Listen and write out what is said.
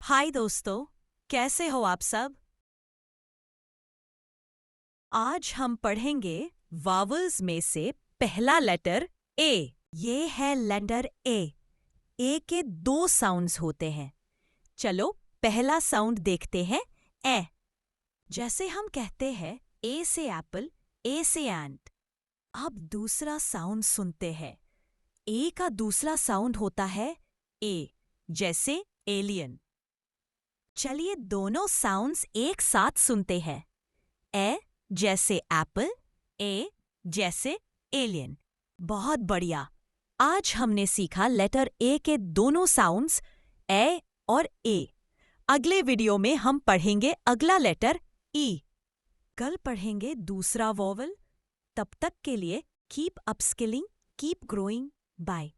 हाय दोस्तों, कैसे हो आप सब? आज हम पढ़ेंगे वावल्स में से पहला लेटर ए। ये है लेटर ए। ए के दो साउंड्स होते हैं। चलो पहला साउंड देखते हैं, ए। जैसे हम कहते हैं ए से एप्पल, ए से एंट। अब दूसरा साउंड सुनते हैं। ए का दूसरा साउंड होता है ए, जैसे एलियन। चलिए दोनों साउंड्स एक साथ सुनते हैं। ए जैसे एप्पल, ए जैसे एलियन। बहुत बढ़िया। आज हमने सीखा लेटर ए के दोनों साउंड्स, ए और ए। अगले वीडियो में हम पढ़ेंगे अगला लेटर ई। कल पढ़ेंगे दूसरा वोवल। तब तक के लिए keep upskilling, keep growing. Bye.